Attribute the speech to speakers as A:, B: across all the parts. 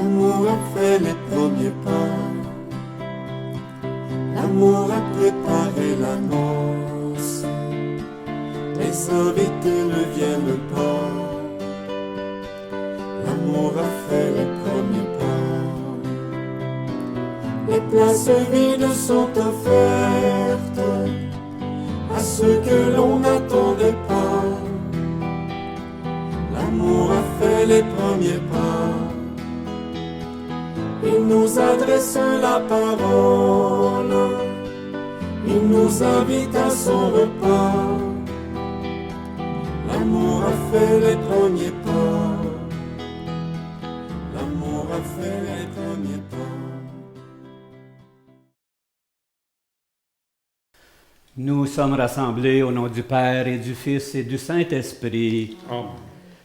A: L'amour a fait les premiers pas. L'amour a préparé la noce. Les invités ne viennent pas. L'amour a fait les premiers pas. Les places vides sont offertes à ceux que l'on n'attendait pas. L'amour a fait les premiers pas. Il nous adresse la parole. Il nous invite à son repas. L'amour a fait les premiers pas. L'amour a fait les premiers pas.
B: Nous sommes rassemblés au nom du Père et du Fils et du Saint-Esprit.
C: Amen.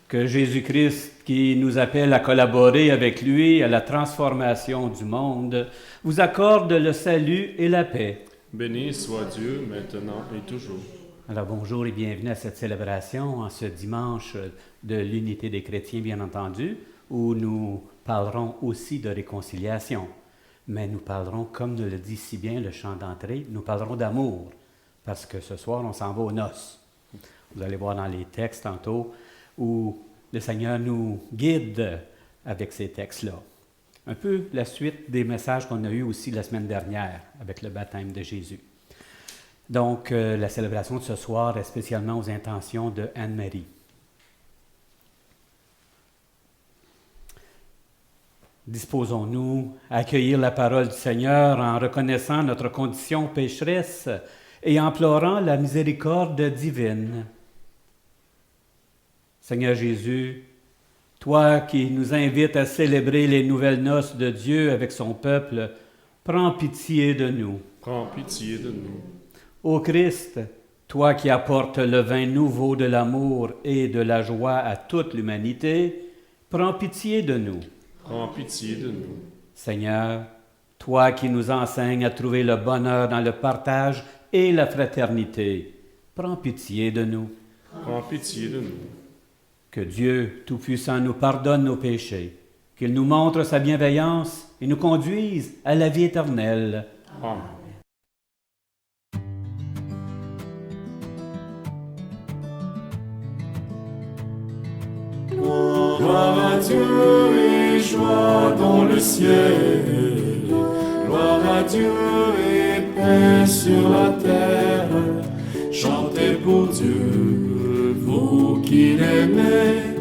B: Que Jésus-Christ, qui nous appelle à collaborer avec lui à la transformation du monde, vous accorde le salut et la paix.
C: Béni soit Dieu, maintenant et toujours.
B: Alors bonjour et bienvenue à cette célébration en ce dimanche de l'unité des chrétiens, bien entendu, où nous parlerons aussi de réconciliation. Mais nous parlerons, comme nous le dit si bien le chant d'entrée, nous parlerons d'amour, parce que ce soir, on s'en va aux noces. Vous allez voir dans les textes tantôt où le Seigneur nous guide avec ces textes-là. Un peu la suite des messages qu'on a eus aussi la semaine dernière avec le baptême de Jésus. Donc, la célébration de ce soir est spécialement aux intentions de Anne-Marie. Disposons-nous à accueillir la parole du Seigneur en reconnaissant notre condition pécheresse et en implorant la miséricorde divine. Seigneur Jésus, toi qui nous invites à célébrer les nouvelles noces de Dieu avec son peuple, prends pitié de nous.
C: Prends pitié de nous.
B: Ô Christ, toi qui apportes le vin nouveau de l'amour et de la joie à toute l'humanité, prends pitié de nous.
C: Prends pitié de nous.
B: Seigneur, toi qui nous enseignes à trouver le bonheur dans le partage et la fraternité, prends pitié de nous.
C: Prends pitié de nous.
B: Que Dieu Tout-Puissant nous pardonne nos péchés, qu'il nous montre sa bienveillance et nous conduise à la vie éternelle.
C: Amen.
A: Gloire à Dieu et joie dans le ciel. Gloire à Dieu et paix sur la terre. Chantez pour Dieu, vous qui l'aimez.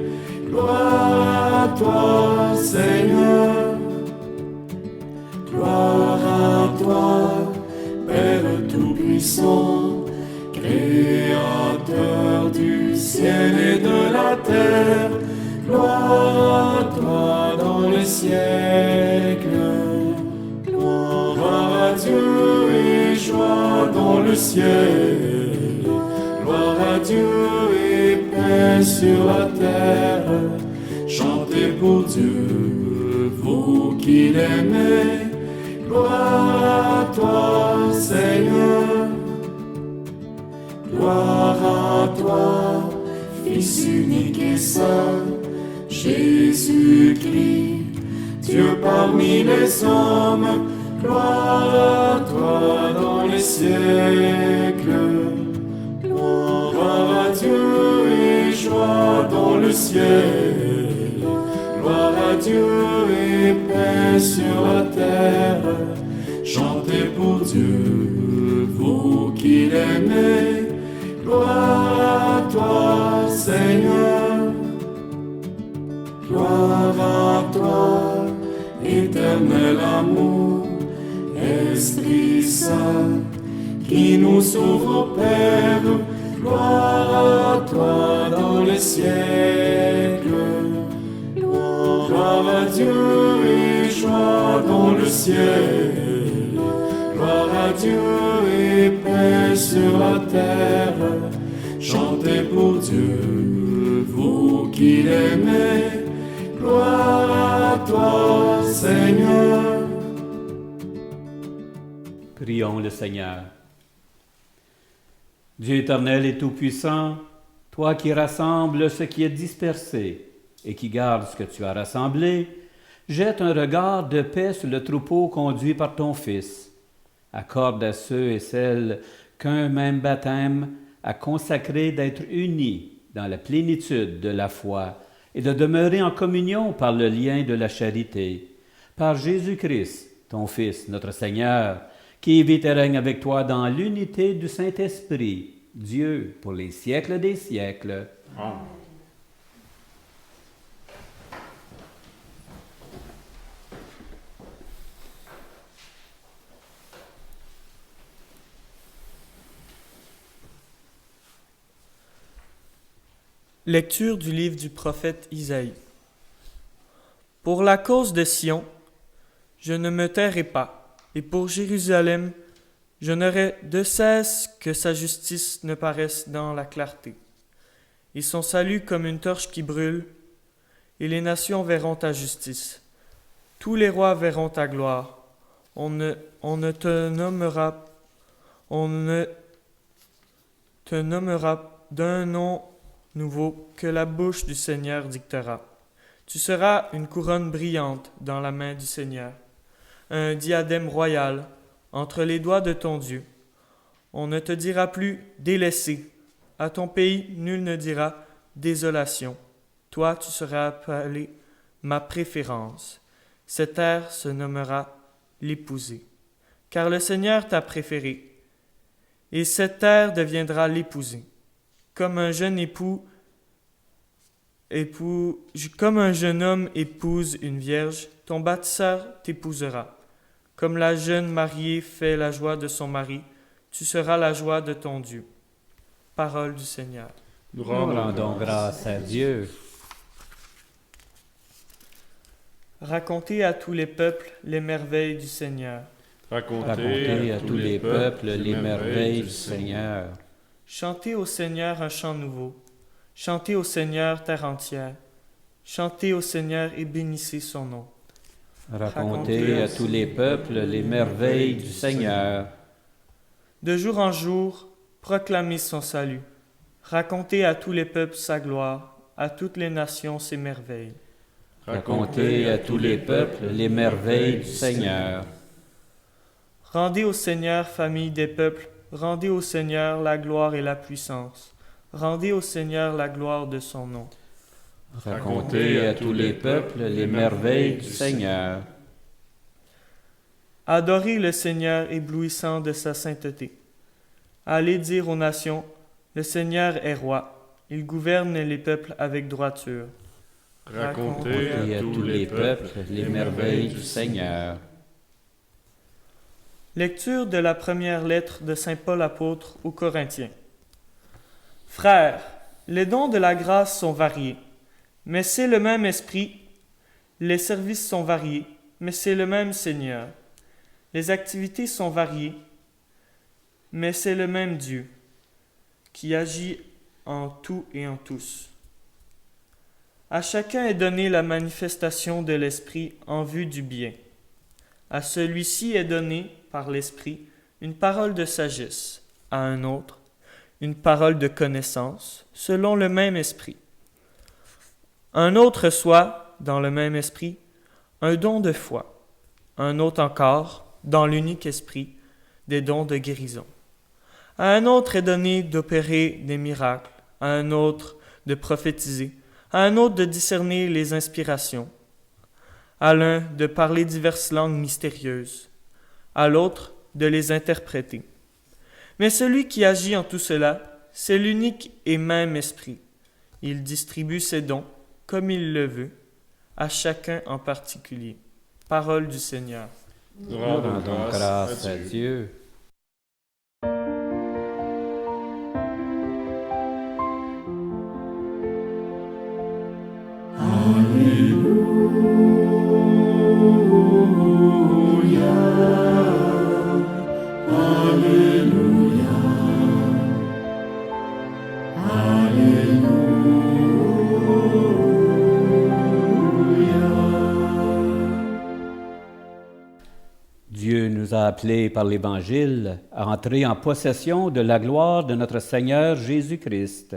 A: Gloire à toi, Seigneur. Gloire à toi, Père Tout-Puissant, Créateur du ciel et de la terre. Gloire à toi dans les siècles. Gloire à Dieu et joie dans le ciel. Gloire à Dieu et paix sur la terre. Chantez pour Dieu, vous qui l'aimez. Gloire à toi, Seigneur. Gloire à toi, Fils unique et saint, Jésus-Christ, Dieu parmi les hommes. Gloire à toi dans les siècles. Gloire à Dieu et joie dans le ciel. Gloire à Dieu et paix sur la terre. Chantez pour Dieu, vous qui l'aimez. Gloire à toi, Seigneur. Gloire à toi, éternel amour, Esprit Saint, qui nous sauve au Père. Gloire à toi dans les siècles. Gloire à Dieu et joie dans le ciel. Gloire à Dieu et paix sur la terre. Chantez pour Dieu, vous qui l'aimez. Gloire à toi, Seigneur.
B: Prions le Seigneur. Dieu éternel et tout-puissant, toi qui rassembles ce qui est dispersé et qui gardes ce que tu as rassemblé, Jette un regard de paix sur le troupeau conduit par ton Fils. Accorde à ceux et celles qu'un même baptême a consacré d'être unis dans la plénitude de la foi et de demeurer en communion par le lien de la charité. Par Jésus-Christ, ton Fils, notre Seigneur, qui vit et règne avec toi dans l'unité du Saint-Esprit, Dieu, pour les siècles des siècles.
C: Amen.
D: Lecture du livre du prophète Isaïe. Pour la cause de Sion, je ne me tairai pas, et pour Jérusalem, je n'aurai de cesse que sa justice ne paraisse dans la clarté, et son salut comme une torche qui brûle, et les nations verront ta justice. Tous les rois verront ta gloire. On ne te nommera d'un nom nouveau que la bouche du Seigneur dictera. Tu seras une couronne brillante dans la main du Seigneur, un diadème royal entre les doigts de ton Dieu. On ne te dira plus délaissé. À ton pays, nul ne dira désolation. Toi, tu seras appelé ma préférence. Cette terre se nommera l'épousée. Car le Seigneur t'a préféré, et cette terre deviendra l'épousée. Comme un jeune homme épouse une vierge, ton bâtisseur t'épousera. Comme la jeune mariée fait la joie de son mari, tu seras la joie de ton Dieu. Parole du Seigneur.
C: Nous
B: Nous rendons grâce à Dieu.
D: Racontez à tous les peuples les merveilles du Seigneur.
B: Racontez à tous les peuples les merveilles du Seigneur.
D: Chantez au Seigneur un chant nouveau. Chantez au Seigneur terre entière. Chantez au Seigneur et bénissez son nom.
B: Racontez à tous les peuples les merveilles du Seigneur.
D: De jour en jour, proclamez son salut. Racontez à tous les peuples sa gloire, à toutes les nations ses merveilles.
B: Racontez à tous les peuples les merveilles du Seigneur.
D: Rendez au Seigneur, famille des peuples, rendez au Seigneur la gloire et la puissance. Rendez au Seigneur la gloire de son nom.
B: Racontez à tous les peuples les merveilles du Seigneur.
D: Adorez le Seigneur éblouissant de sa sainteté. Allez dire aux nations, le Seigneur est roi, il gouverne les peuples avec droiture.
C: Racontez
B: à tous les peuples les merveilles du Seigneur.
D: Lecture de la première lettre de saint Paul apôtre aux Corinthiens. Frères, les dons de la grâce sont variés, mais c'est le même Esprit. Les services sont variés, mais c'est le même Seigneur. Les activités sont variées, mais c'est le même Dieu qui agit en tout et en tous. À chacun est donnée la manifestation de l'Esprit en vue du bien. À celui-ci est donnée, par l'Esprit, une parole de sagesse, à un autre, une parole de connaissance, selon le même Esprit. Un autre reçoit, dans le même Esprit, un don de foi, un autre encore, dans l'unique Esprit, des dons de guérison. À un autre est donné d'opérer des miracles, à un autre de prophétiser, à un autre de discerner les inspirations, à l'un de parler diverses langues mystérieuses, à l'autre de les interpréter. Mais celui qui agit en tout cela, c'est l'unique et même Esprit. Il distribue ses dons, comme il le veut, à chacun en particulier. Parole du Seigneur.
C: Nous
B: Nous rendons grâce à Dieu. Dieu nous a appelés par l'Évangile à entrer en possession de la gloire de notre Seigneur Jésus-Christ.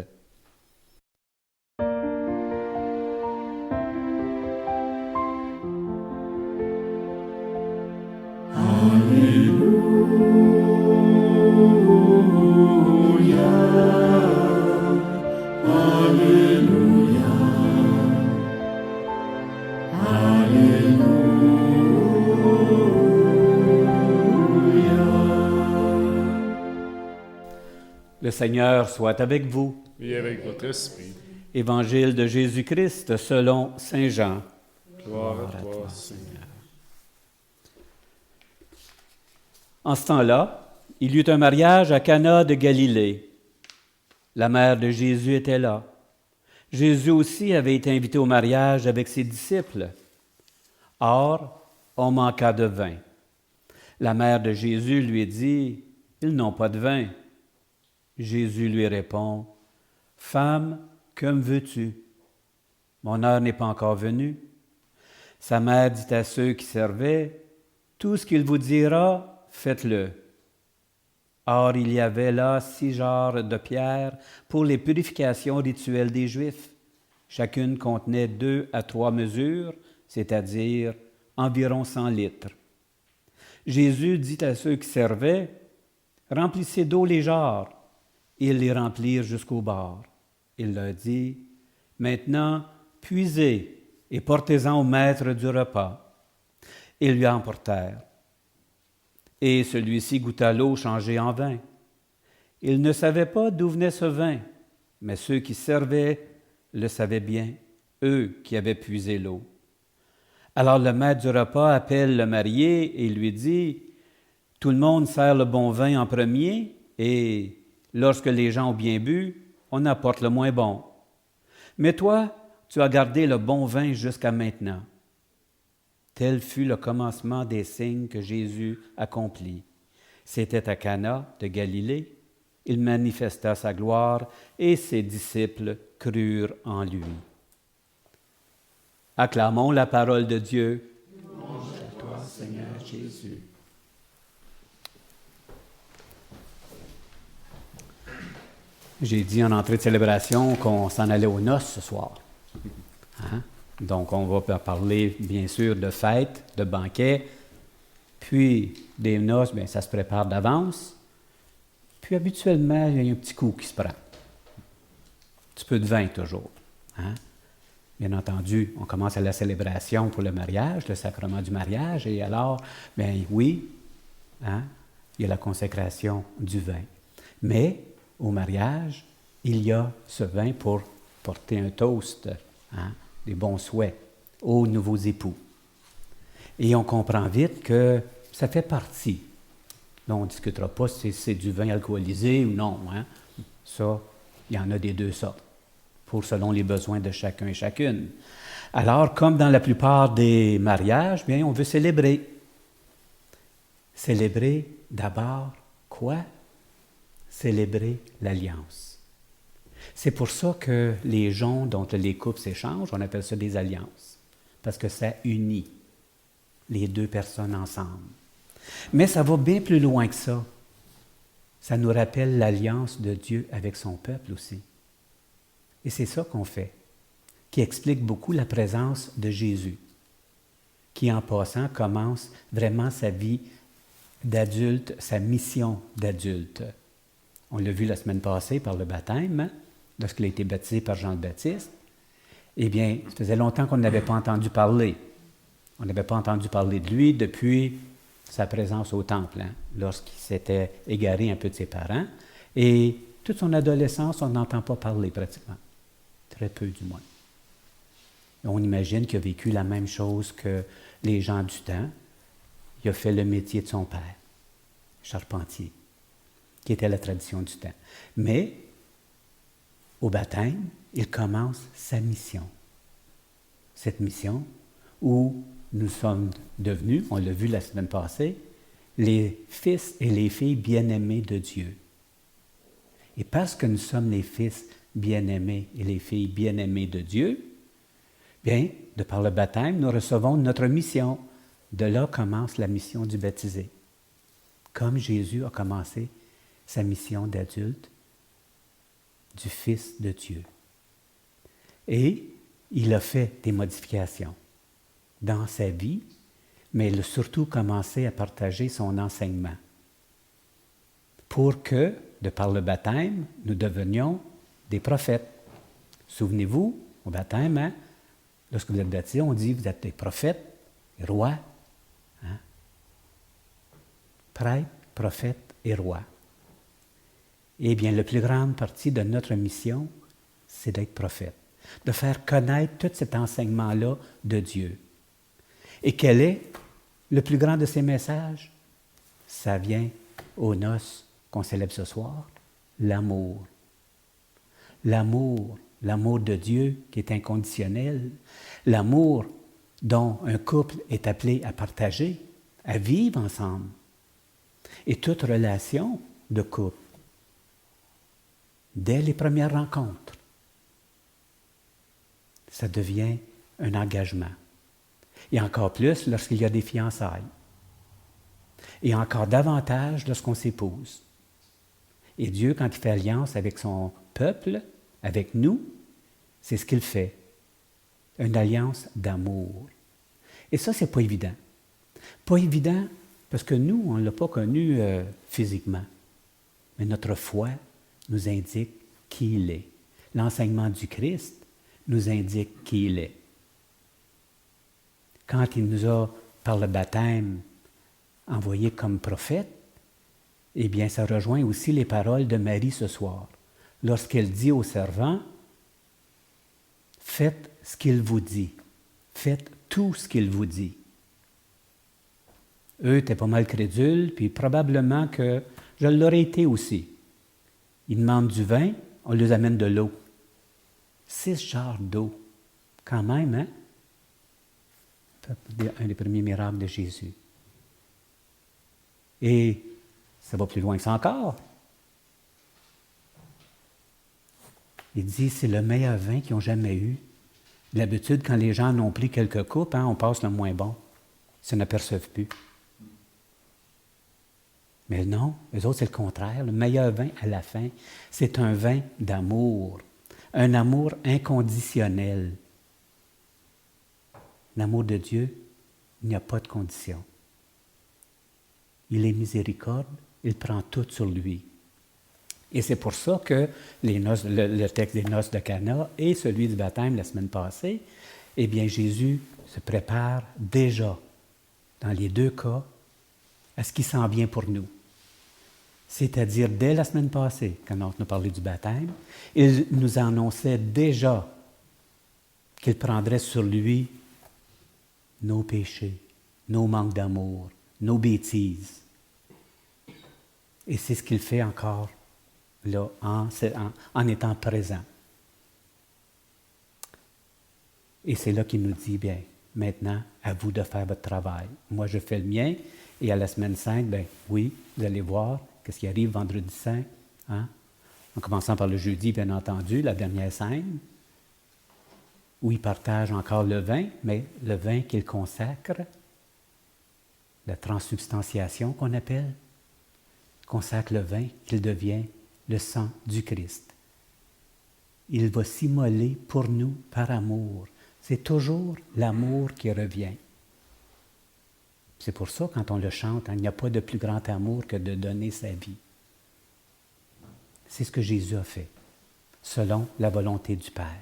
B: Le Seigneur soit avec vous.
C: Et avec votre esprit.
B: Évangile de Jésus-Christ selon Saint Jean.
C: Gloire à toi, Seigneur.
B: En ce temps-là, il y eut un mariage à Cana de Galilée. La mère de Jésus était là. Jésus aussi avait été invité au mariage avec ses disciples. Or, on manqua de vin. La mère de Jésus lui dit, « Ils n'ont pas de vin. » Jésus lui répond, « Femme, que me veux-tu? Mon heure n'est pas encore venue. » Sa mère dit à ceux qui servaient, « Tout ce qu'il vous dira, faites-le. » Or, il y avait là 6 jarres de pierre pour les purifications rituelles des Juifs. Chacune contenait 2 à 3 mesures, c'est-à-dire environ 100 litres. Jésus dit à ceux qui servaient, « Remplissez d'eau les jarres. » Ils les remplirent jusqu'au bord. Il leur dit, « Maintenant, puisez et portez-en au maître du repas. » Ils lui emportèrent. Et celui-ci goûta l'eau changée en vin. Il ne savait pas d'où venait ce vin, mais ceux qui servaient le savaient bien, eux qui avaient puisé l'eau. Alors le maître du repas appelle le marié et lui dit, « Tout le monde sert le bon vin en premier, et lorsque les gens ont bien bu, on apporte le moins bon. Mais toi, tu as gardé le bon vin jusqu'à maintenant. » Tel fut le commencement des signes que Jésus accomplit. C'était à Cana de Galilée. Il manifesta sa gloire et ses disciples crurent en lui. Acclamons la parole de Dieu. Louange à toi, Seigneur Jésus. J'ai dit en entrée de célébration qu'on s'en allait aux noces ce soir. Hein? Donc, on va parler, bien sûr, de fêtes, de banquets, puis des noces, bien, ça se prépare d'avance. Puis, habituellement, il y a un petit coup qui se prend. Un petit peu de vin, toujours. Hein? Bien entendu, on commence à la célébration pour le mariage, le sacrement du mariage, et alors, bien oui, hein, il y a la consécration du vin. Mais, au mariage, il y a ce vin pour porter un toast, hein, des bons souhaits aux nouveaux époux. Et on comprend vite que ça fait partie. Là, on ne discutera pas si c'est du vin alcoolisé ou non. Hein. Ça, il y en a des deux sortes, selon les besoins de chacun et chacune. Alors, comme dans la plupart des mariages, bien, on veut célébrer. Célébrer d'abord quoi? Célébrer l'alliance. C'est pour ça que les gens dont les couples s'échangent, on appelle ça des alliances, parce que ça unit les deux personnes ensemble. Mais ça va bien plus loin que ça. Ça nous rappelle l'alliance de Dieu avec son peuple aussi. Et c'est ça qu'on fait, qui explique beaucoup la présence de Jésus, qui en passant commence vraiment sa vie d'adulte, sa mission d'adulte. On l'a vu la semaine passée par le baptême, hein, lorsqu'il a été baptisé par Jean le Baptiste. Eh bien, ça faisait longtemps qu'on n'avait pas entendu parler. On n'avait pas entendu parler de lui depuis sa présence au temple, hein, lorsqu'il s'était égaré un peu de ses parents. Et toute son adolescence, on n'entend pas parler pratiquement. Très peu du moins. On imagine qu'il a vécu la même chose que les gens du temps. Il a fait le métier de son père, charpentier, qui était la tradition du temps. Mais, au baptême, il commence sa mission. Cette mission où nous sommes devenus, on l'a vu la semaine passée, les fils et les filles bien-aimés de Dieu. Et parce que nous sommes les fils bien-aimés et les filles bien-aimées de Dieu, bien, de par le baptême, nous recevons notre mission. De là commence la mission du baptisé. Comme Jésus a commencé sa mission d'adulte, du Fils de Dieu. Et il a fait des modifications dans sa vie, mais il a surtout commencé à partager son enseignement pour que, de par le baptême, nous devenions des prophètes. Souvenez-vous, au baptême, hein, lorsque vous êtes baptisés, on dit vous êtes des prophètes, des rois, hein? Prêtres, prophètes et rois. Eh bien, la plus grande partie de notre mission, c'est d'être prophète, de faire connaître tout cet enseignement-là de Dieu. Et quel est le plus grand de ces messages? Ça vient aux noces qu'on célèbre ce soir, l'amour. L'amour, l'amour de Dieu qui est inconditionnel, l'amour dont un couple est appelé à partager, à vivre ensemble. Et toute relation de couple, dès les premières rencontres, ça devient un engagement. Et encore plus lorsqu'il y a des fiançailles. Et encore davantage lorsqu'on s'épouse. Et Dieu, quand il fait alliance avec son peuple, avec nous, c'est ce qu'il fait. Une alliance d'amour. Et ça, c'est pas évident. Pas évident parce que nous, on ne l'a pas connu physiquement. Mais notre foi nous indique qui il est. L'enseignement du Christ nous indique qui il est. Quand il nous a, par le baptême, envoyés comme prophètes, eh bien, ça rejoint aussi les paroles de Marie ce soir. Lorsqu'elle dit aux servants, « Faites ce qu'il vous dit. Faites tout ce qu'il vous dit. » Eux étaient pas mal crédules, puis probablement que je l'aurais été aussi. Ils demandent du vin, on leur amène de l'eau. 6 jarres d'eau. Quand même, hein? Un des premiers miracles de Jésus. Et ça va plus loin que ça encore. Il dit, c'est le meilleur vin qu'ils ont jamais eu. D'habitude, quand les gens en ont pris quelques coupes, on passe le moins bon. Ils s'en aperçoivent plus. Mais non, eux autres, c'est le contraire. Le meilleur vin à la fin, c'est un vin d'amour. Un amour inconditionnel. L'amour de Dieu, il n'y a pas de condition. Il est miséricorde, il prend tout sur lui. Et c'est pour ça que le texte des noces de Cana et celui du baptême la semaine passée, eh bien Jésus se prépare déjà, dans les deux cas, à ce qui s'en vient pour nous. C'est-à-dire, dès la semaine passée, quand on a parlé du baptême, il nous annonçait déjà qu'il prendrait sur lui nos péchés, nos manques d'amour, nos bêtises. Et c'est ce qu'il fait encore là, en étant présent. Et c'est là qu'il nous dit, bien, maintenant, à vous de faire votre travail. Moi, je fais le mien, et à la semaine sainte, bien, oui, vous allez voir qu'est-ce qui arrive vendredi saint, hein? En commençant par le jeudi, bien entendu, la dernière scène, où il partage encore le vin, mais le vin qu'il consacre, la transsubstantiation qu'on appelle, consacre le vin, qu'il devient le sang du Christ. Il va s'immoler pour nous par amour. C'est toujours l'amour qui revient. C'est pour ça, quand on le chante, il n'y a pas de plus grand amour que de donner sa vie. C'est ce que Jésus a fait, selon la volonté du Père.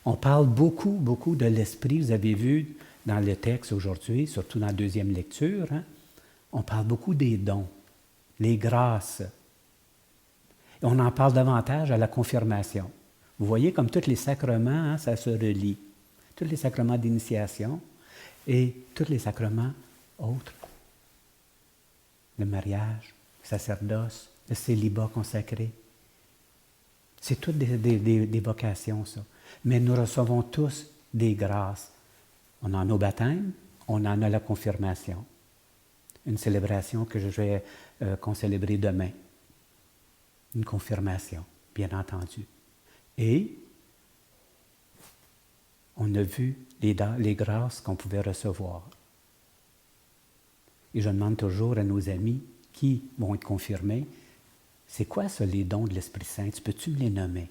B: On parle beaucoup, beaucoup de l'Esprit. Vous avez vu dans le texte aujourd'hui, surtout dans la deuxième lecture, on parle beaucoup des dons, les grâces. Et on en parle davantage à la confirmation. Vous voyez comme tous les sacrements, ça se relie. Tous les sacrements d'initiation et tous les sacrements autres. Le mariage, le sacerdoce, le célibat consacré. C'est toutes des vocations, ça. Mais nous recevons tous des grâces. On en a au baptême, on en a la confirmation. Une célébration que je vais qu'on célébrer demain. Une confirmation, bien entendu. Et on a vu les grâces qu'on pouvait recevoir. Et je demande toujours à nos amis qui vont être confirmés, c'est quoi ça, les dons de l'Esprit Saint? Peux-tu me les nommer?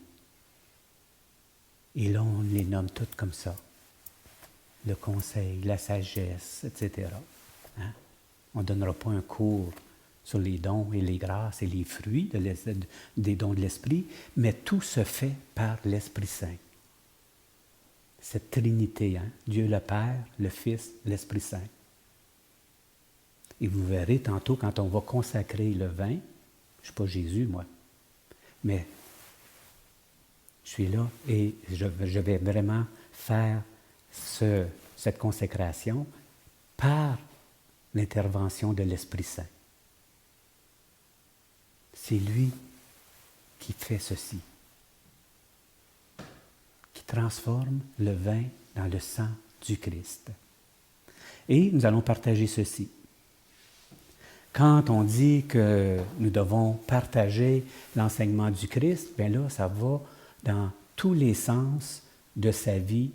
B: Et là, on les nomme toutes comme ça. Le conseil, la sagesse, etc. Hein? On ne donnera pas un cours sur les dons et les grâces et les fruits des dons de l'Esprit, mais tout se fait par l'Esprit Saint. Cette Trinité, hein? Dieu le Père, le Fils, l'Esprit Saint. Et vous verrez tantôt, quand on va consacrer le vin, je ne suis pas Jésus, moi. mais je suis là et je vais vraiment faire cette consécration par l'intervention de l'Esprit Saint. C'est lui qui fait ceci, qui transforme le vin dans le sang du Christ. Et nous allons partager ceci. Quand on dit que nous devons partager l'enseignement du Christ, bien là, ça va dans tous les sens de sa vie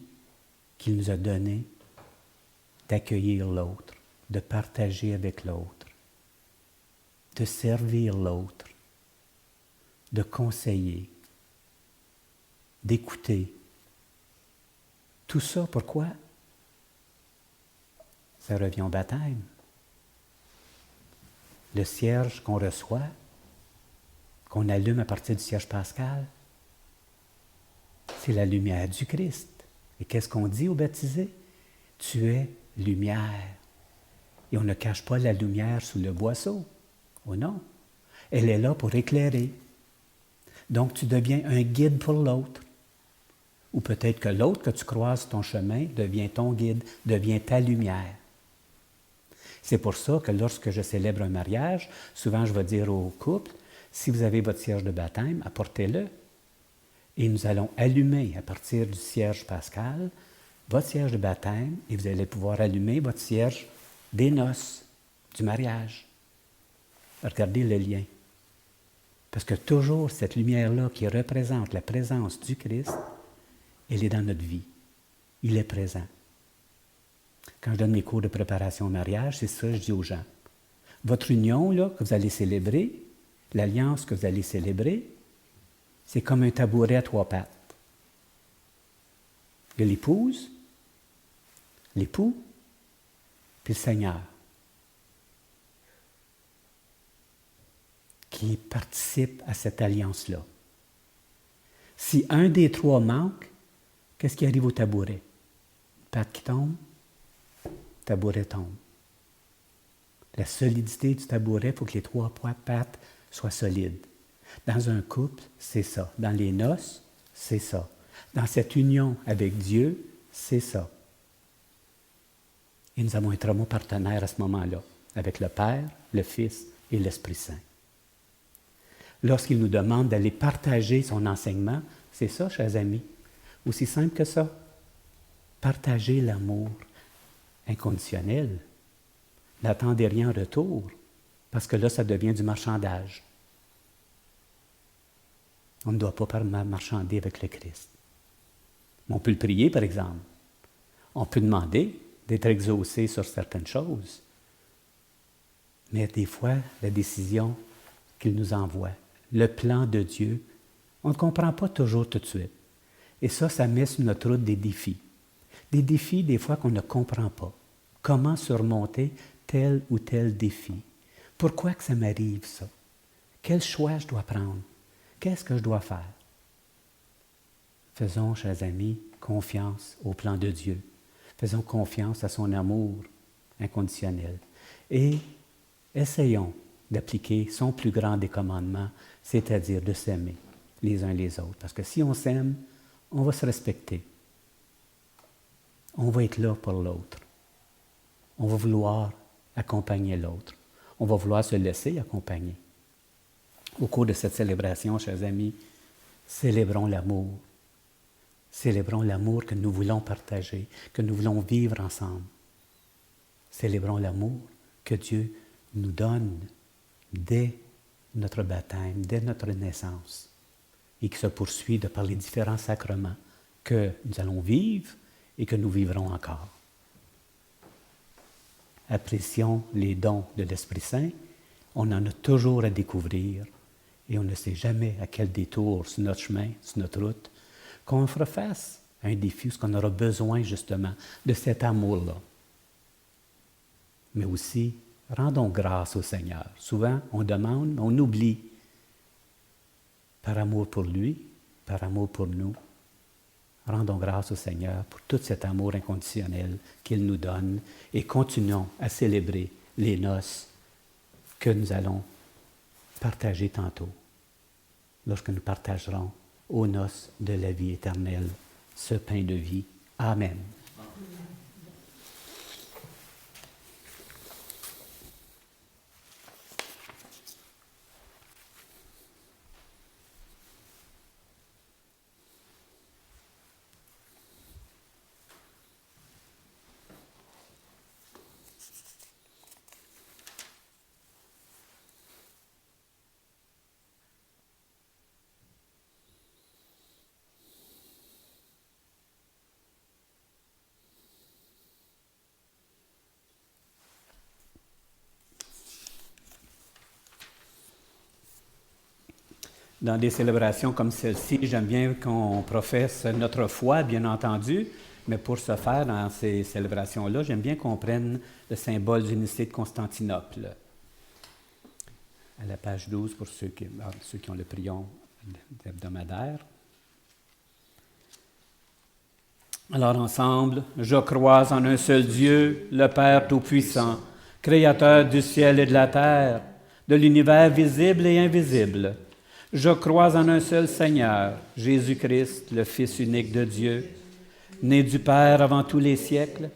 B: qu'il nous a donné, d'accueillir l'autre, de partager avec l'autre, de servir l'autre, de conseiller, d'écouter. Tout ça, pourquoi? Ça revient au baptême. Le cierge qu'on reçoit, qu'on allume à partir du cierge pascal, c'est la lumière du Christ. Et qu'est-ce qu'on dit aux baptisés? Tu es lumière. Et on ne cache pas la lumière sous le boisseau. Oh non. Elle est là pour éclairer. Donc tu deviens un guide pour l'autre. Ou peut-être que l'autre que tu croises sur ton chemin devient ton guide, devient ta lumière. C'est pour ça que lorsque je célèbre un mariage, souvent je vais dire au couple, si vous avez votre cierge de baptême, apportez-le. Et nous allons allumer à partir du cierge pascal votre cierge de baptême et vous allez pouvoir allumer votre cierge des noces, du mariage. Regardez le lien. Parce que toujours cette lumière-là qui représente la présence du Christ, elle est dans notre vie. Il est présent. Quand je donne mes cours de préparation au mariage, c'est ça que je dis aux gens. Votre union, là, que vous allez célébrer, l'alliance que vous allez célébrer, c'est comme un tabouret à 3 pattes. Il y a l'épouse, l'époux, puis le Seigneur, qui participe à cette alliance-là. Si un des 3 manque, qu'est-ce qui arrive au tabouret? Patte qui tombe, tabouret tombe. La solidité du tabouret, il faut que les 3 pattes soient solides. Dans un couple, c'est ça. Dans les noces, c'est ça. Dans cette union avec Dieu, c'est ça. Et nous avons un très bon partenaire à ce moment-là, avec le Père, le Fils et l'Esprit Saint. Lorsqu'il nous demande d'aller partager son enseignement, c'est ça, chers amis. Aussi simple que ça. Partager l'amour inconditionnel. N'attendez rien en retour, parce que là, ça devient du marchandage. On ne doit pas marchander avec le Christ. On peut le prier, par exemple. On peut demander d'être exaucé sur certaines choses. Mais des fois, la décision qu'il nous envoie, le plan de Dieu, on ne comprend pas toujours tout de suite. Et ça met sur notre route des défis. Des défis, des fois, qu'on ne comprend pas. Comment surmonter tel ou tel défi? Pourquoi que ça m'arrive, ça? Quel choix je dois prendre? Qu'est-ce que je dois faire? Faisons, chers amis, confiance au plan de Dieu. Faisons confiance à son amour inconditionnel. Et essayons d'appliquer son plus grand des commandements, c'est-à-dire de s'aimer les uns les autres. Parce que si on s'aime, on va se respecter. On va être là pour l'autre. On va vouloir accompagner l'autre. On va vouloir se laisser accompagner. Au cours de cette célébration, chers amis, célébrons l'amour. Célébrons l'amour que nous voulons partager, que nous voulons vivre ensemble. Célébrons l'amour que Dieu nous donne dès notre baptême, dès notre naissance, et qui se poursuit de par les différents sacrements que nous allons vivre et que nous vivrons encore. Apprécions les dons de l'Esprit Saint. On en a toujours à découvrir et on ne sait jamais à quel détour sur notre chemin, sur notre route, qu'on fera face à un défi, parce qu'on aura besoin justement de cet amour-là. Mais aussi, rendons grâce au Seigneur. Souvent, on demande, on oublie. Par amour pour lui, par amour pour nous, rendons grâce au Seigneur pour tout cet amour inconditionnel qu'il nous donne et continuons à célébrer les noces que nous allons partager tantôt. lorsque nous partagerons aux noces de la vie éternelle ce pain de vie. Amen. Dans des célébrations comme celle-ci, j'aime bien qu'on professe notre foi, bien entendu, mais pour ce faire, dans ces célébrations-là, j'aime bien qu'on prenne le symbole d'unité de Constantinople. À la page 12, pour ceux qui ont le prion hebdomadaire. Alors ensemble, je crois en un seul Dieu, le Père Tout-Puissant, Créateur du ciel et de la terre, de l'univers visible et invisible. Je crois en un seul Seigneur, Jésus-Christ, le Fils unique de Dieu, né du Père avant tous les siècles.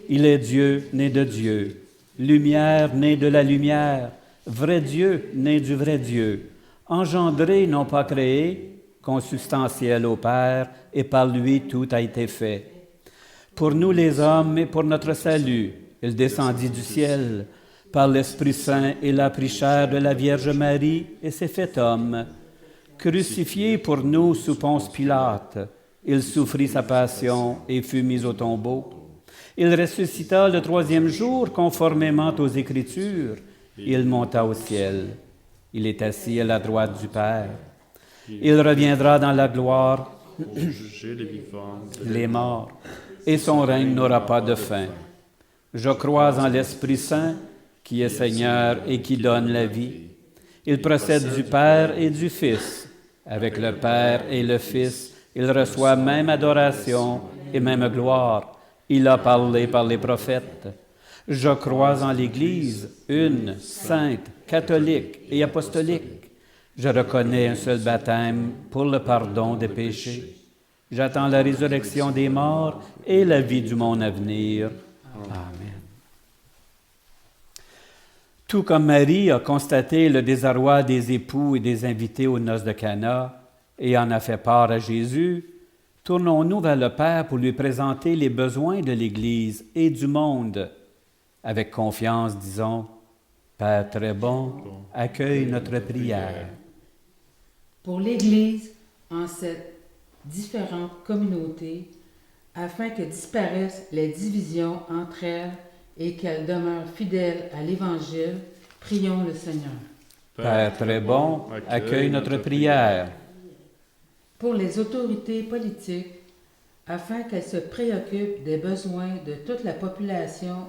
B: Il est Dieu, né de Dieu, lumière, né de la lumière, vrai Dieu, né du vrai Dieu, engendré, non pas créé, consubstantiel au Père, et par lui tout a été fait. Pour nous les hommes et pour notre salut, il descendit du ciel, par l'Esprit Saint, il a pris chair de la Vierge Marie et s'est fait homme. Crucifié pour nous sous Ponce Pilate, il souffrit sa passion et fut mis au tombeau. Il ressuscita le troisième jour conformément aux Écritures. Il monta au ciel. Il est assis à la droite du Père. Il reviendra dans la gloire
C: pour juger les vivants,
B: les morts, et son règne n'aura pas de fin. Je crois en l'Esprit Saint, qui est Seigneur et qui donne la vie. Il procède du Père et du Fils. Avec le Père et le Fils, il reçoit même adoration et même gloire. Il a parlé par les prophètes. Je crois en l'Église, une, sainte, catholique et apostolique. Je reconnais un seul baptême pour le pardon des péchés. J'attends la résurrection des morts et la vie du monde à venir. Amen. Tout comme Marie a constaté le désarroi des époux et des invités aux noces de Cana et en a fait part à Jésus, tournons-nous vers le Père pour lui présenter les besoins de l'Église et du monde. Avec confiance, disons, Père très bon, accueille notre prière.
E: Pour l'Église, en cette différente communauté, afin que disparaissent les divisions entre elles et qu'elle demeure fidèle à l'Évangile, prions le Seigneur.
B: Père très bon, accueille notre prière.
E: Pour les autorités politiques, afin qu'elles se préoccupent des besoins de toute la population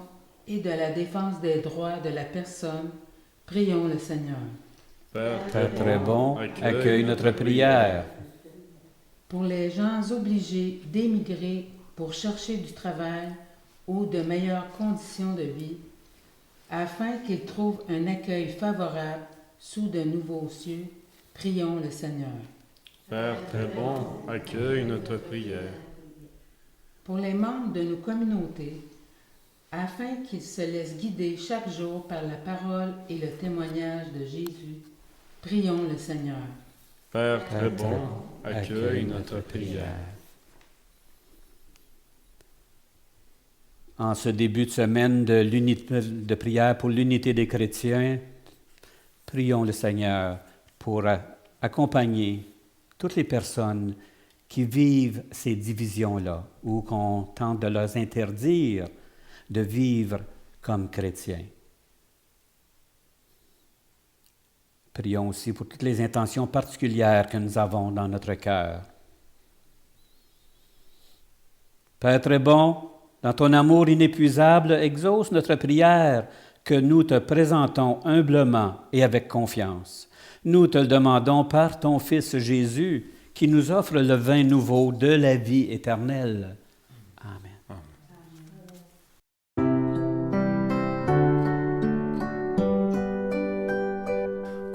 E: et de la défense des droits de la personne, prions le Seigneur.
B: Père très bon, accueille notre prière.
E: Pour les gens obligés d'émigrer pour chercher du travail ou de meilleures conditions de vie, afin qu'ils trouvent un accueil favorable sous de nouveaux cieux, prions le Seigneur.
C: Père très bon, accueille notre prière.
E: Pour les membres de nos communautés, afin qu'ils se laissent guider chaque jour par la parole et le témoignage de Jésus, prions le Seigneur.
C: Père très bon, accueille notre prière.
B: En ce début de semaine de prière pour l'unité des chrétiens, prions le Seigneur pour accompagner toutes les personnes qui vivent ces divisions-là ou qu'on tente de leur interdire de vivre comme chrétiens. Prions aussi pour toutes les intentions particulières que nous avons dans notre cœur. Père très bon, dans ton amour inépuisable, exauce notre prière que nous te présentons humblement et avec confiance. Nous te le demandons par ton Fils Jésus, qui nous offre le vin nouveau de la vie éternelle. Amen.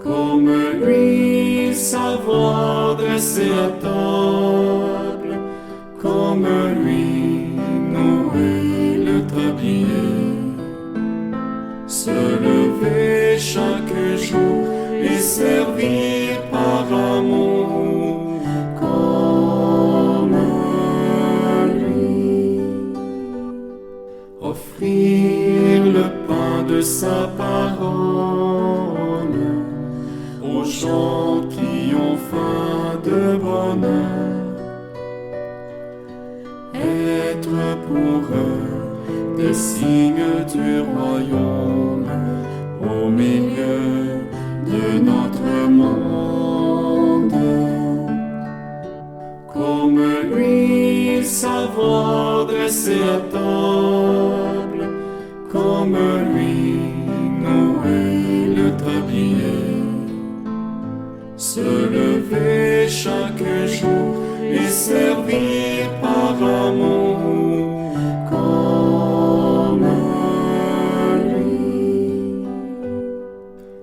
A: Comme lui savoir dresser à table, comme lui, nouer le tablier, se lever chaque jour et servir par amour, comme lui, offrir le pain de sa parole aux gens qui ont faim de bonheur, être pour eux des signes du royaume au milieu de notre monde. Comme lui, savoir dresser à table, comme lui, nouer le tablier, se lever chaque jour et servir par amour, comme lui,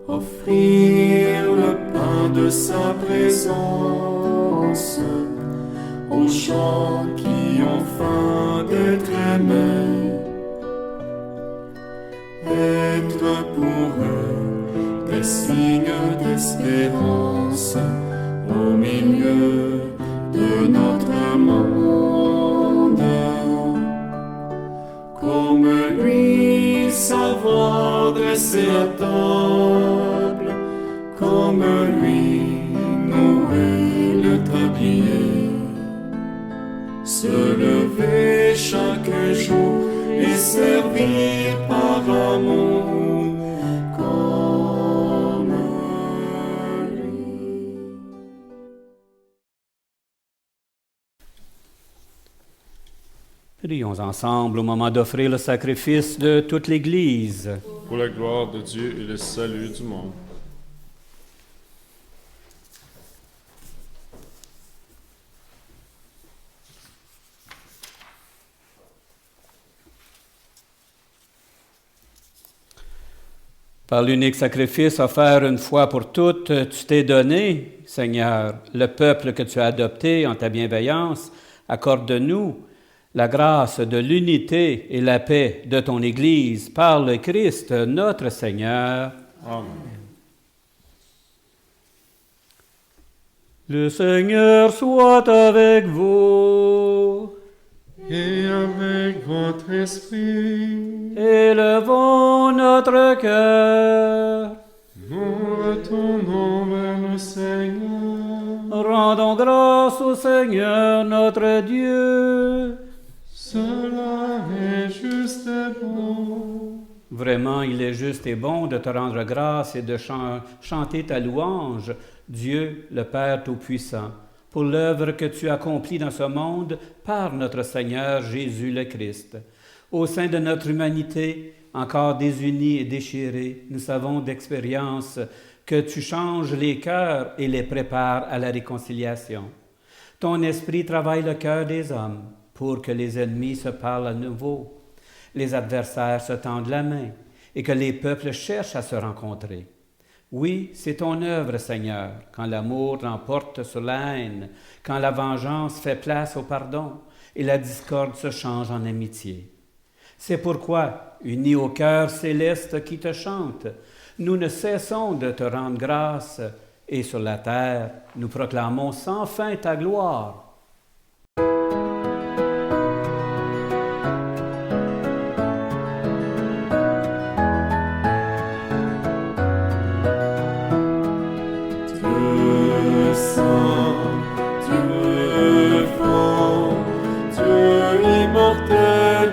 A: offrir le pain de sa présence aux gens qui ont faim d'être aimés, être pour eux des signes d'espérance au milieu de notre monde. Comme lui, savoir dresser à table, comme lui, nouer le tablier, se lever chaque jour et servir par amour, comme lui.
B: Prions ensemble au moment d'offrir le sacrifice de toute l'Église.
C: Pour la gloire de Dieu et le salut du monde.
B: Par l'unique sacrifice offert une fois pour toutes, tu t'es donné, Seigneur, le peuple que tu as adopté en ta bienveillance. Accorde-nous la grâce de l'unité et la paix de ton Église par le Christ, notre Seigneur.
C: Amen.
B: Le Seigneur soit avec vous.
C: Et avec votre esprit,
B: Élevons notre cœur.
C: nous retournons vers le Seigneur.
B: Rendons grâce au Seigneur notre Dieu.
C: Cela est juste et bon.
B: Vraiment, il est juste et bon de te rendre grâce et de chanter ta louange, Dieu, le Père Tout-Puissant, pour l'œuvre que tu accomplis dans ce monde par notre Seigneur Jésus le Christ. Au sein de notre humanité, encore désunie et déchirée, nous savons d'expérience que tu changes les cœurs et les prépares à la réconciliation. Ton esprit travaille le cœur des hommes pour que les ennemis se parlent à nouveau, les adversaires se tendent la main et que les peuples cherchent à se rencontrer. Oui, c'est ton œuvre, Seigneur, quand l'amour l'emporte sur la haine, quand la vengeance fait place au pardon et la discorde se change en amitié. C'est pourquoi, unis au cœur céleste qui te chante, nous ne cessons de te rendre grâce et sur la terre, nous proclamons sans fin ta gloire.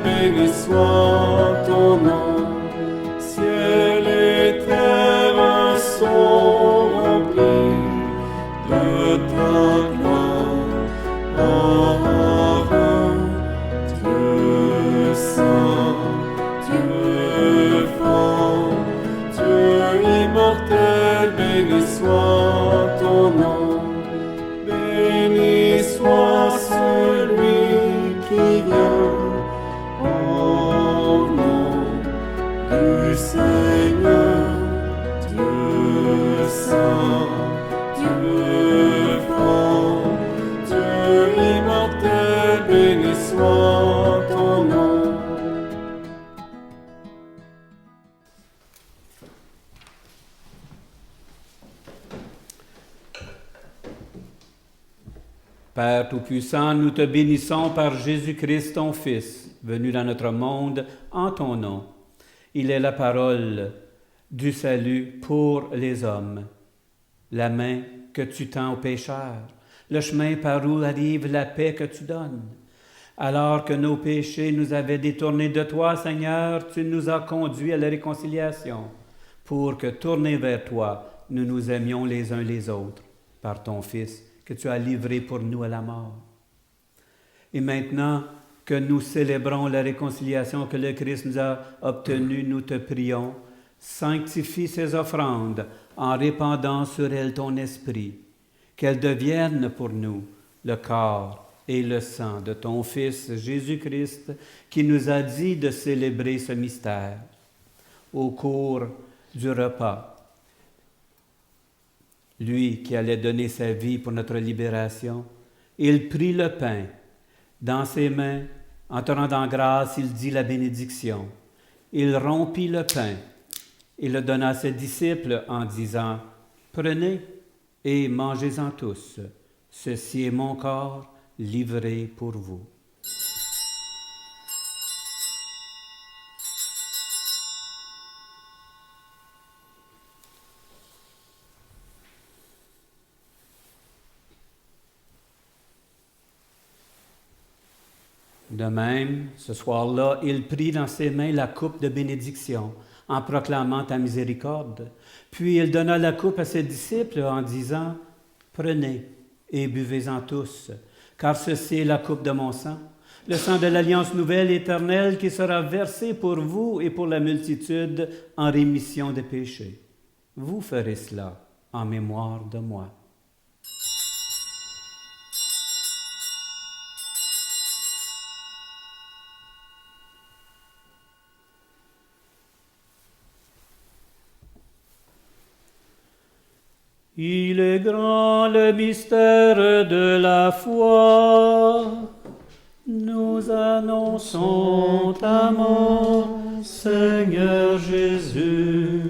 A: Béni soit ton nom, ciel et terre sont remplis de ta gloire. Dieu saint, Dieu fort, Dieu immortel, béni soit ton nom, béni
B: Père Tout-Puissant, nous te bénissons par Jésus-Christ, ton Fils, venu dans notre monde en ton nom. Il est la parole du salut pour les hommes, la main que tu tends aux pécheurs, le chemin par où arrive la paix que tu donnes. Alors que nos péchés nous avaient détournés de toi, Seigneur, tu nous as conduits à la réconciliation, pour que, tournés vers toi, nous nous aimions les uns les autres, par ton Fils, que tu as livré pour nous à la mort. Et maintenant que nous célébrons la réconciliation que le Christ nous a obtenue, nous te prions, sanctifie ces offrandes en répandant sur elles ton esprit, qu'elles deviennent pour nous le corps et le sang de ton Fils Jésus-Christ, qui nous a dit de célébrer ce mystère. Au cours du repas, lui qui allait donner sa vie pour notre libération, il prit le pain. Dans ses mains, en te rendant grâce, il dit la bénédiction. Il rompit le pain et le donna à ses disciples en disant, « Prenez et mangez-en tous. Ceci est mon corps livré pour vous. » De même, ce soir-là, il prit dans ses mains la coupe de bénédiction, en proclamant ta miséricorde. Puis il donna la coupe à ses disciples en disant, « Prenez et buvez-en tous, car ceci est la coupe de mon sang, le sang de l'alliance nouvelle éternelle qui sera versé pour vous et pour la multitude en rémission des péchés. Vous ferez cela en mémoire de moi. » Il est grand le mystère de la foi. Nous annonçons ta mort, Seigneur Jésus.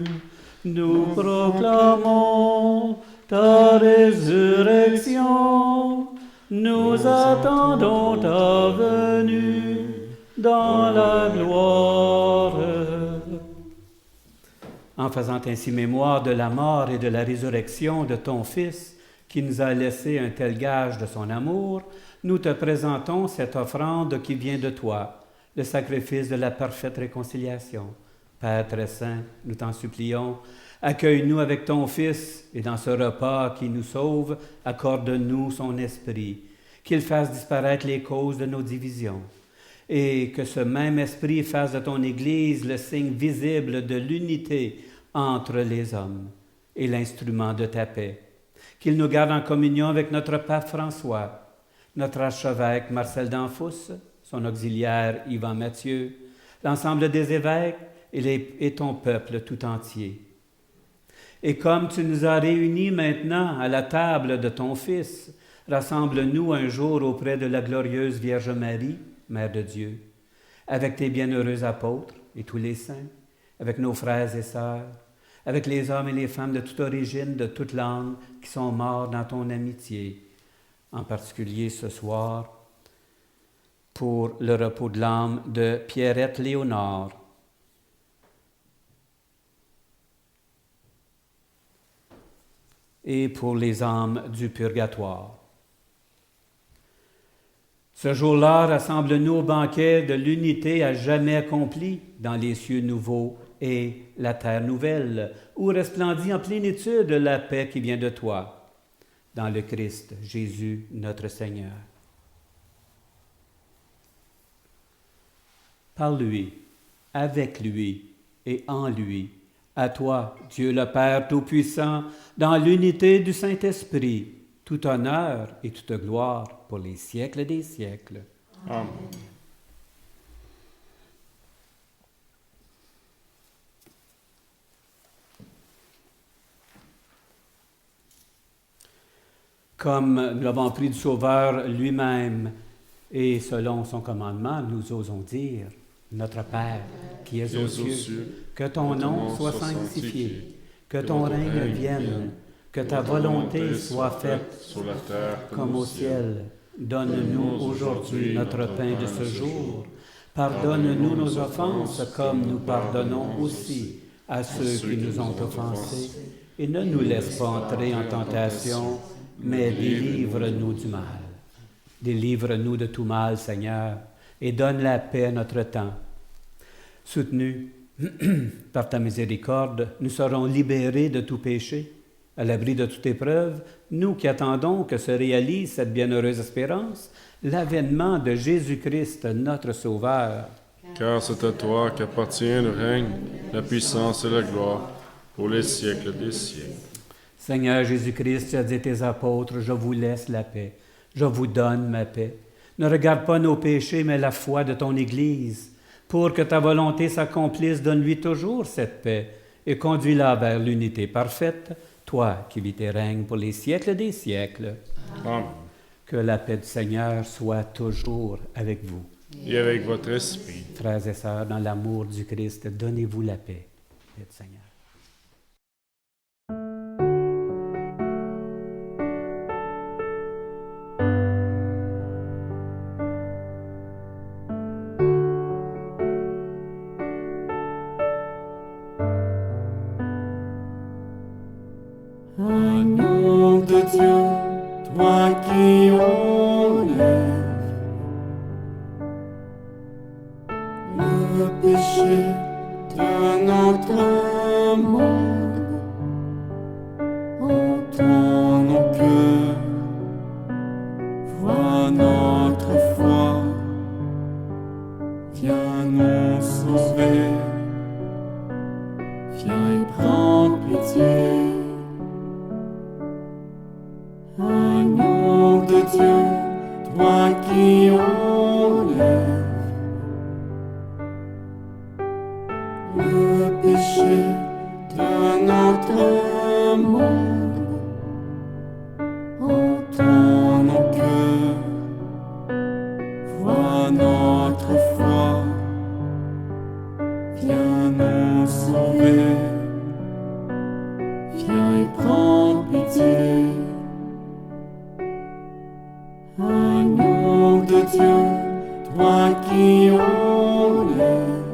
B: Nous proclamons ta résurrection. Nous attendons ta venue dans la gloire. En faisant ainsi mémoire de la mort et de la résurrection de ton Fils, qui nous a laissé un tel gage de son amour, nous te présentons cette offrande qui vient de toi, le sacrifice de la parfaite réconciliation. Père très saint, nous t'en supplions, accueille-nous avec ton Fils, et dans ce repas qui nous sauve, accorde-nous son esprit, qu'il fasse disparaître les causes de nos divisions, et que ce même esprit fasse de ton Église le signe visible de l'unité entre les hommes et l'instrument de ta paix. Qu'il nous garde en communion avec notre pape François, notre archevêque Marcel d'Anfous, son auxiliaire Yvan Mathieu, l'ensemble des évêques et ton peuple tout entier. Et comme tu nous as réunis maintenant à la table de ton Fils, rassemble-nous un jour auprès de la glorieuse Vierge Marie, Mère de Dieu, avec tes bienheureux apôtres et tous les saints, avec nos frères et sœurs, avec les hommes et les femmes de toute origine, de toute langue, qui sont morts dans ton amitié, en particulier ce soir, pour le repos de l'âme de Pierrette Léonard, et pour les âmes du purgatoire. Ce jour-là, rassemble-nous au banquet de l'unité à jamais accomplie dans les cieux nouveaux et la terre nouvelle, où resplendit en plénitude la paix qui vient de toi, dans le Christ, Jésus, notre Seigneur. Par lui, avec lui et en lui, à toi, Dieu le Père Tout-Puissant, dans l'unité du Saint-Esprit, tout honneur et toute gloire pour les siècles des siècles.
C: Amen.
B: Comme nous l'avons appris du Sauveur lui-même, et selon son commandement, nous osons dire, Notre Père, qui es aux cieux, que ton nom soit sanctifié, que ton règne vienne, Que ta volonté soit faite
C: sur la terre
B: comme au ciel. Donne-nous aujourd'hui notre pain de ce jour. Pardonne-nous nos offenses comme nous pardonnons aussi à ceux qui nous ont offensés. Et ne nous laisse pas entrer en tentation, mais délivre-nous du mal. Délivre-nous de tout mal, Seigneur, et donne la paix à notre temps. Soutenus par ta miséricorde, nous serons libérés de tout péché, à l'abri de toute épreuve, nous qui attendons que se réalise cette bienheureuse espérance, l'avènement de Jésus-Christ, notre Sauveur.
C: Car c'est à toi qu'appartient le règne, la puissance et la gloire, pour les siècles des siècles.
B: Seigneur Jésus-Christ, tu as dit à tes apôtres, je vous laisse la paix, je vous donne ma paix. Ne regarde pas nos péchés, mais la foi de ton Église. Pour que ta volonté s'accomplisse, donne-lui toujours cette paix et conduis-la vers l'unité parfaite, toi qui vis et règnes pour les siècles des siècles.
C: Amen.
B: Que la paix du Seigneur soit toujours avec vous.
C: Et avec votre esprit.
B: Frères et sœurs, dans l'amour du Christ, donnez-vous la paix. Paix du Seigneur.
A: Agneau de Dieu, toi qui enlèves le péché de notre monde, entends nos cœurs, vois notre foi, viens nous sauver, viens et prends pitié. Agneau de Dieu, toi qui enlèves le péché de notre monde, entends nos cœurs, vois notre foi, viens nous sauver, viens et prends pitié. Agneau de Dieu, toi qui enlèves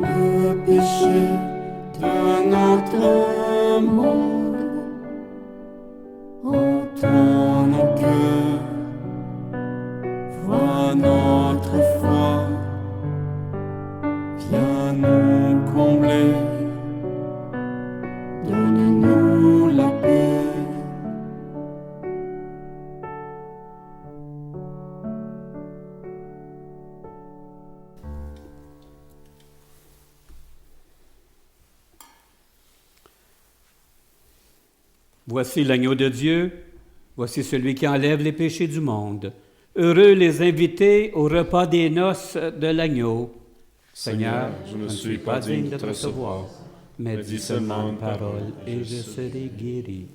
A: le péché de notre monde, entends nos cœurs, vois notre foi, viens nous combler, donne-nous la paix.
B: Voici l'agneau de Dieu, voici celui qui enlève les péchés du monde. Heureux les invités au repas des noces de l'agneau. Seigneur, je ne suis pas digne de te recevoir, mais dis seulement une parole et je serai guéri.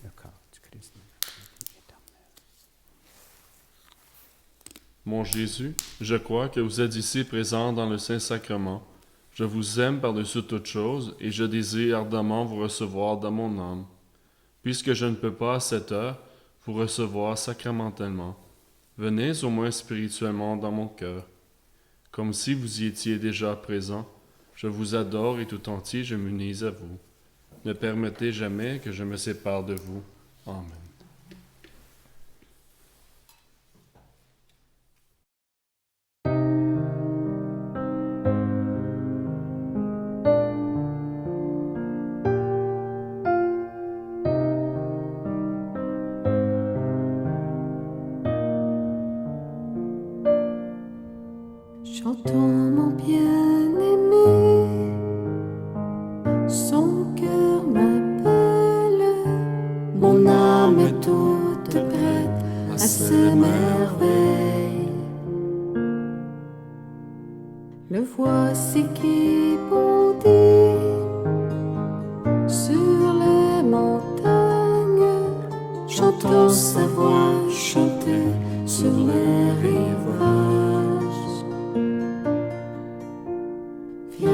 B: Le corps du Christ éternel.
C: Mon Jésus, je crois que vous êtes ici présent dans le Saint-Sacrement. Je vous aime par-dessus toute chose et je désire ardemment vous recevoir dans mon âme. Puisque je ne peux pas à cette heure vous recevoir sacramentellement, venez au moins spirituellement dans mon cœur. Comme si vous y étiez déjà présent, je vous adore et tout entier je m'unis à vous. Ne permettez jamais que je me sépare de vous. Amen.
F: Chantons mon bien-aimé, son cœur m'appelle, mon âme est toute prête à ses merveilles. Le voici qui bondit sur les montagnes, chantons sa voix chanter sur les rivages. Viens,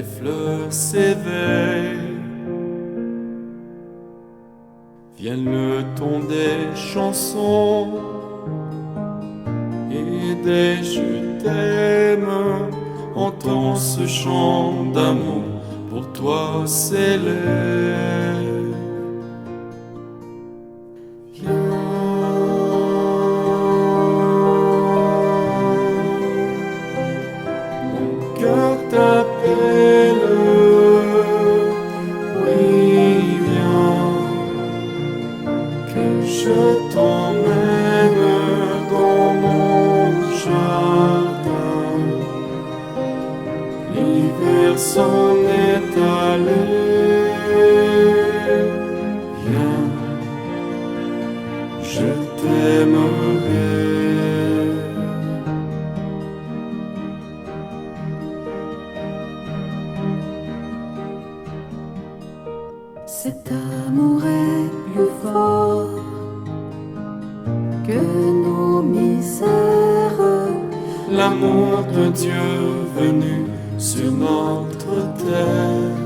A: les fleurs s'éveillent. Vient le ton des chansons et des je t'aime. Entends ce chant d'amour pour toi s'élève. Cœur t'appelle, oui viens, que je t'emmène dans mon jardin. L'hiver s'en est allé, viens, je t'aimerai.
F: Cet amour est plus fort que nos misères.
A: L'amour de Dieu venu sur notre terre.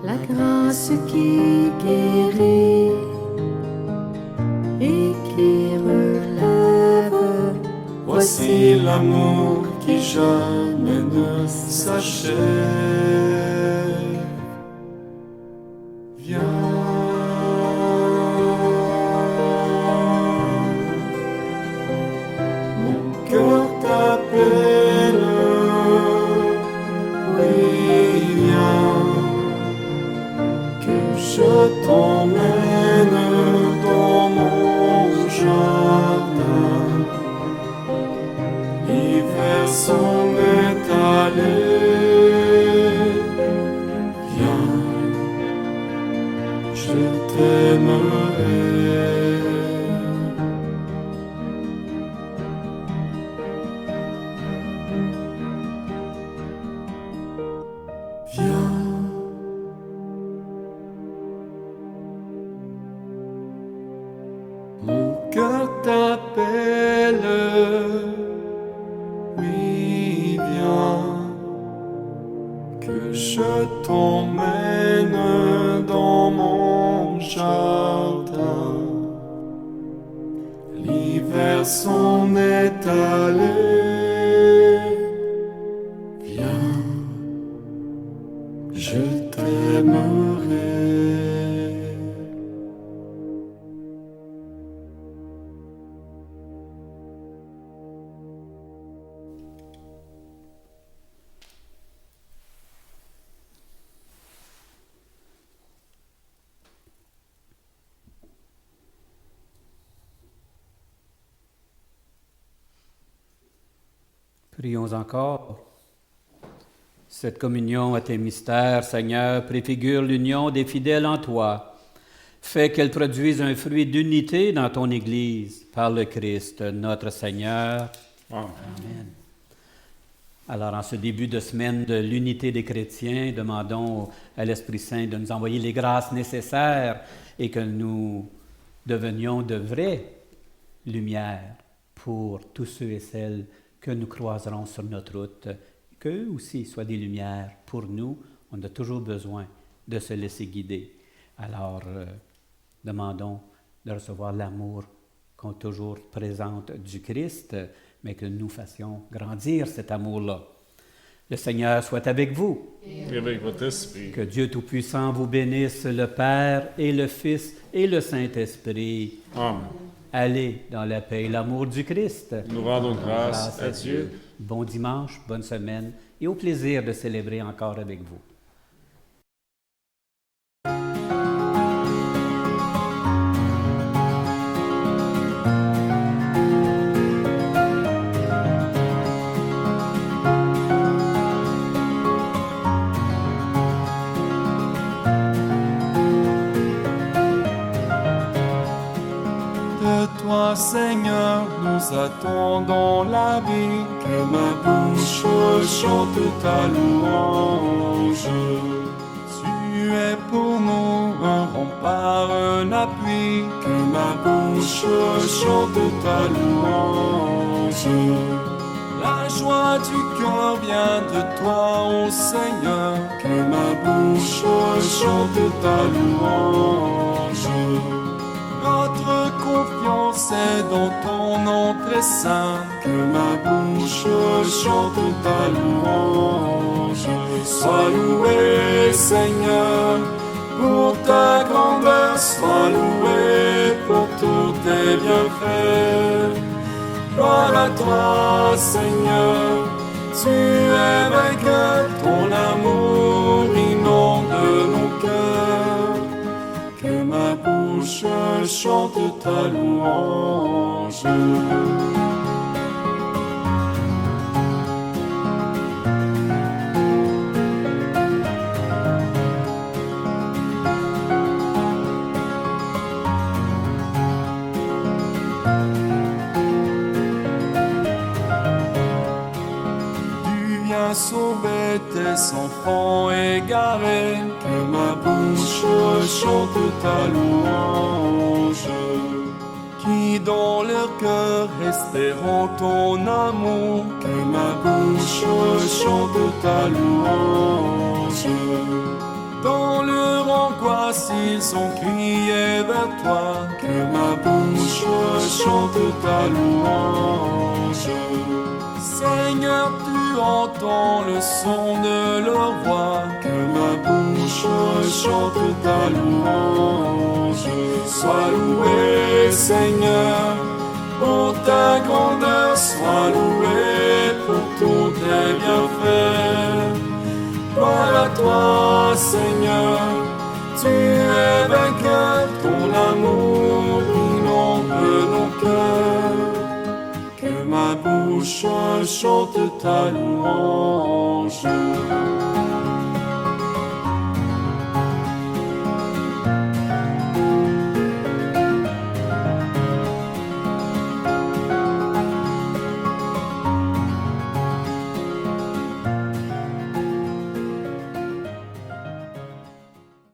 F: La grâce qui guérit et qui relève.
A: Voici l'amour qui jamais ne s'achève. Viens, mon cœur t'appelle, oui viens, que je t'emmène dans mon jardin. L'hiver s'en est allé, viens, je t'aimerai. Viens, mon cœur t'appelle, oui viens, que je t'emmène dans mon jardin. L'hiver s'en est allé, viens, je t'aimerai.
B: Prions encore. Cette communion à tes mystères, Seigneur, préfigure l'union des fidèles en toi. Fais qu'elle produise un fruit d'unité dans ton Église, par le Christ, notre Seigneur. Amen. Alors, en ce début de semaine de l'unité des chrétiens, demandons à l'Esprit Saint de nous envoyer les grâces nécessaires et que nous devenions de vraies lumières pour tous ceux et celles que nous croiserons sur notre route, qu'eux aussi soient des lumières pour nous. On a toujours besoin de se laisser guider. Alors, demandons de recevoir l'amour qu'on toujours présente du Christ, mais que nous fassions grandir cet amour-là. Le Seigneur soit avec vous.
C: Et avec votre esprit.
B: Que Dieu Tout-Puissant vous bénisse, le Père et le Fils et le Saint-Esprit.
C: Amen.
B: Allez dans la paix et l'amour du Christ.
C: Nous rendons grâce à Dieu.
B: Bon dimanche, bonne semaine et au plaisir de célébrer encore avec vous.
A: Toi, Seigneur, nous attendons la vie, que ma bouche chante ta louange. Tu es pour nous un rempart, un appui, que ma bouche chante ta louange. La joie du cœur vient de toi, ô Seigneur, que ma bouche chante ta louange. Notre confiance est dans ton nom très saint, que ma bouche chante ta louange. Sois loué, Seigneur, pour ta grandeur, sois loué pour tous tes bienfaits. Gloire à toi, Seigneur, tu es vainqueur, ton amour inonde nos cœurs. Que ma bouche chante ta louange. Sauver tes enfants égarés, que ma bouche chante ta louange. Qui dans leur cœur espérant ton amour, que ma bouche chante ta louange. Dans leur angoisse ils ont crié vers toi, que ma bouche chante ta louange. Seigneur, tu entends le son de leur voix, que ma bouche chante ta louange. Sois loué, Seigneur, pour ta grandeur, sois loué pour tous tes bienfaits. Gloire à toi, Seigneur, tu es vainqueur, ton amour inonde nos cœurs. Que ma bouche chante ta louange.